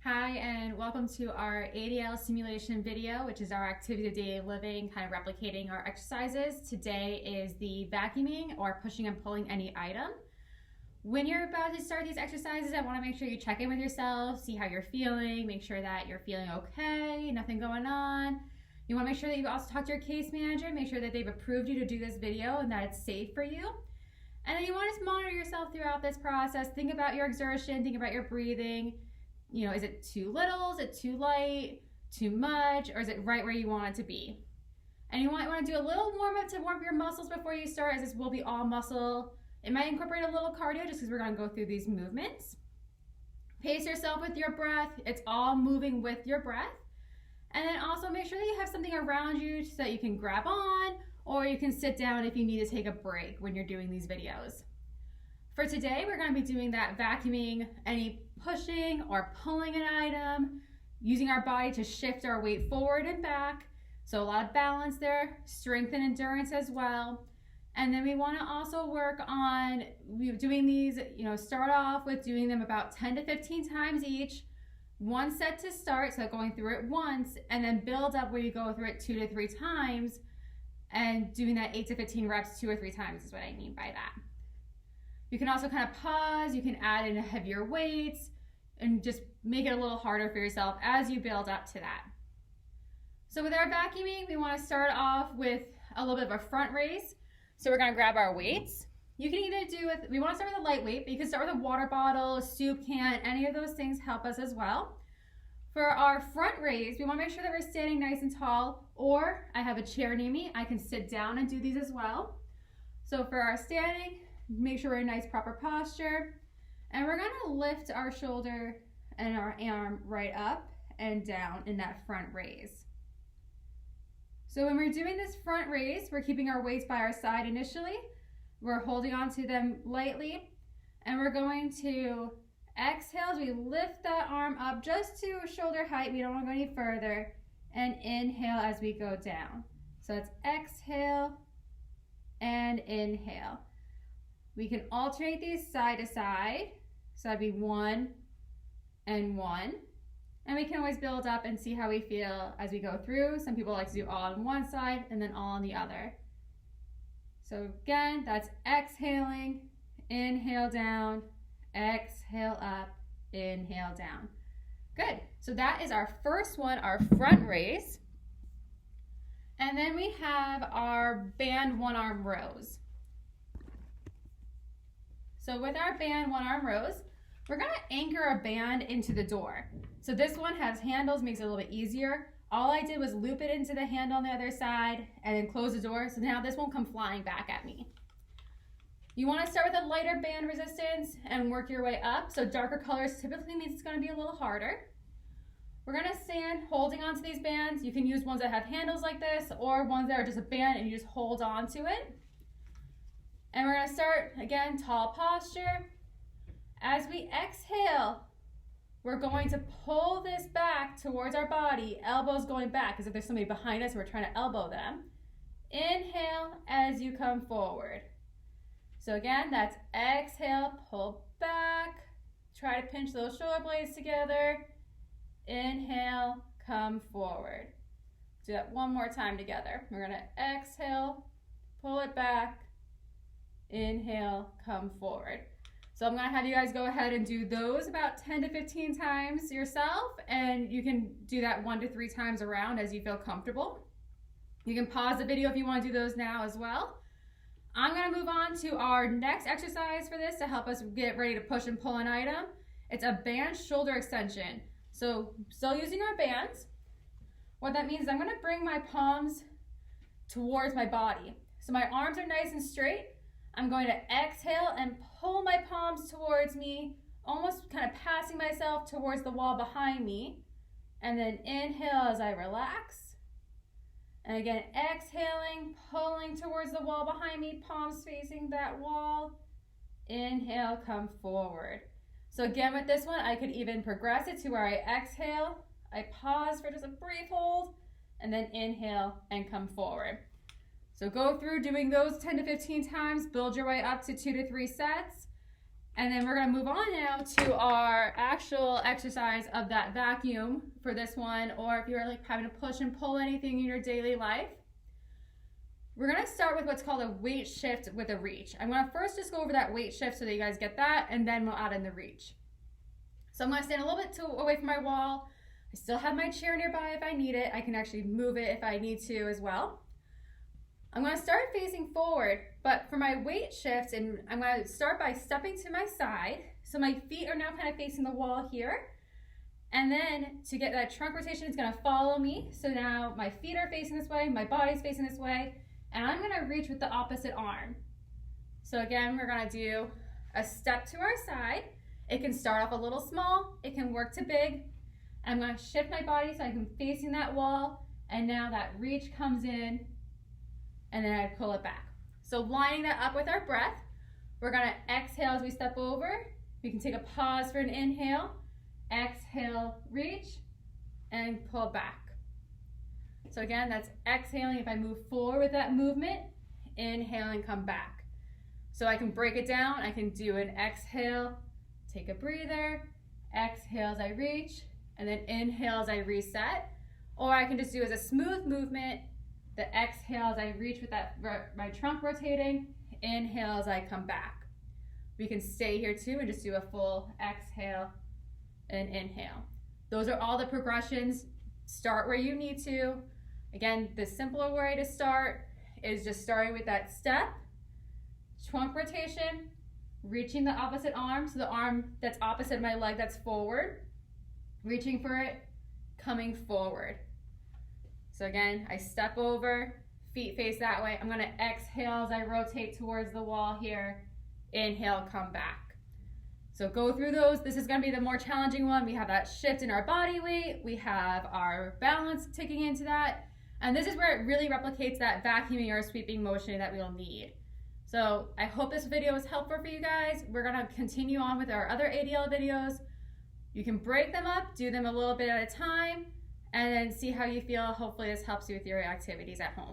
Hi, and welcome to our ADL simulation video, which is our activity of daily living, kind of replicating our exercises. Today is the vacuuming or pushing and pulling any item. When you're about to start these exercises, I want to make sure you check in with yourself, see how you're feeling, make sure that you're feeling okay, nothing going on. You want to make sure that you also talk to your case manager, make sure that they've approved you to do this video and that it's safe for you. And then you want to just monitor yourself throughout this process. Think about your exertion, think about your breathing. You know, is it too little? Is it too light? Too much? Or is it right where you want it to be? And you want to do a little warm up to warm up your muscles before you start, as this will be all muscle. It might incorporate a little cardio just because we're going to go through these movements. Pace yourself with your breath. It's all moving with your breath. And then also make sure that you have something around you so that you can grab on, or you can sit down if you need to take a break when you're doing these videos. For today, we're going to be doing that vacuuming, any pushing or pulling an item, using our body to shift our weight forward and back. So a lot of balance there, strength and endurance as well. And then we want to also work on doing these, start off with doing them about 10 to 15 times each. One set to start, so going through it once, and then build up where you go through it 2 to 3 times, and doing that 8 to 15 reps 2 or 3 times is what I mean by that. You can also kind of pause, you can add in heavier weights, and just make it a little harder for yourself as you build up to that. So with our vacuuming, we want to start off with a little bit of a front raise. So we're going to grab our weights. You can either we want to start with a light weight, but you can start with a water bottle, a soup can, any of those things help us as well. For our front raise, we want to make sure that we're standing nice and tall, or I have a chair near me, I can sit down and do these as well. So for our standing, make sure we're in a nice proper posture, and we're going to lift our shoulder and our arm right up and down in that front raise. So when we're doing this front raise, we're keeping our weights by our side initially. We're holding on to them lightly, and we're going to exhale as we lift that arm up just to shoulder height. We don't want to go any further, and inhale as we go down. So it's exhale and inhale. We can alternate these side to side. So that'd be 1 and 1. And we can always build up and see how we feel as we go through. Some people like to do all on one side and then all on the other. So again, that's exhaling, inhale down, exhale up, inhale down. Good. So that is our first one, our front raise. And then we have our band one arm rows. So with our band one arm rows, we're going to anchor a band into the door. So this one has handles, makes it a little bit easier. All I did was loop it into the handle on the other side and then close the door. So now this won't come flying back at me. You want to start with a lighter band resistance and work your way up. So darker colors typically means it's going to be a little harder. We're going to stand holding onto these bands. You can use ones that have handles like this, or ones that are just a band and you just hold on to it. And we're going to start, again, tall posture. As we exhale, we're going to pull this back towards our body, elbows going back, as if there's somebody behind us and we're trying to elbow them. Inhale as you come forward. So again, that's exhale, pull back, try to pinch those shoulder blades together. Inhale, come forward. Do that one more time together. We're going to exhale, pull it back, inhale, come forward. So I'm going to have you guys go ahead and do those about 10 to 15 times yourself, and you can do that 1 to 3 times around as you feel comfortable. You can pause the video if you want to do those now as well. I'm going to move on to our next exercise for this to help us get ready to push and pull an item. It's a band shoulder extension. So still using our bands. What that means is I'm going to bring my palms towards my body. So my arms are nice and straight. I'm going to exhale and pull my palms towards me, almost kind of passing myself towards the wall behind me. And then inhale as I relax. And again, exhaling, pulling towards the wall behind me, palms facing that wall. Inhale, come forward. So again, with this one, I could even progress it to where I exhale, I pause for just a brief hold, and then inhale and come forward. So go through doing those 10 to 15 times, build your way up to 2 to 3 sets. And then we're gonna move on now to our actual exercise of that vacuum for this one, or if you're like having to push and pull anything in your daily life. We're gonna start with what's called a weight shift with a reach. I'm gonna first just go over that weight shift so that you guys get that, and then we'll add in the reach. So I'm gonna stand a little bit away from my wall. I still have my chair nearby if I need it. I can actually move it if I need to as well. I'm gonna start facing forward, but for my weight shift, and I'm gonna start by stepping to my side. So my feet are now kind of facing the wall here. And then to get that trunk rotation, it's gonna follow me. So now my feet are facing this way, my body's facing this way, and I'm gonna reach with the opposite arm. So again, we're gonna do a step to our side. It can start off a little small, it can work to big. I'm gonna shift my body so I'm facing that wall, and now that reach comes in, and then I pull it back. So lining that up with our breath, we're gonna exhale as we step over. We can take a pause for an inhale, exhale, reach, and pull back. So again, that's exhaling if I move forward with that movement, inhale and come back. So I can break it down. I can do an exhale, take a breather, exhale as I reach, and then inhale as I reset. Or I can just do as a smooth movement, the exhale as I reach with that my trunk rotating, inhale as I come back. We can stay here too and just do a full exhale and inhale. Those are all the progressions. Start where you need to. Again, the simpler way to start is just starting with that step, trunk rotation, reaching the opposite arm, so the arm that's opposite my leg that's forward, reaching for it, coming forward. So again, I step over, feet face that way. I'm gonna exhale as I rotate towards the wall here. Inhale, come back. So go through those. This is gonna be the more challenging one. We have that shift in our body weight. We have our balance ticking into that. And this is where it really replicates that vacuuming or sweeping motion that we'll need. So I hope this video was helpful for you guys. We're gonna continue on with our other ADL videos. You can break them up, do them a little bit at a time, and then see how you feel. Hopefully this helps you with your activities at home.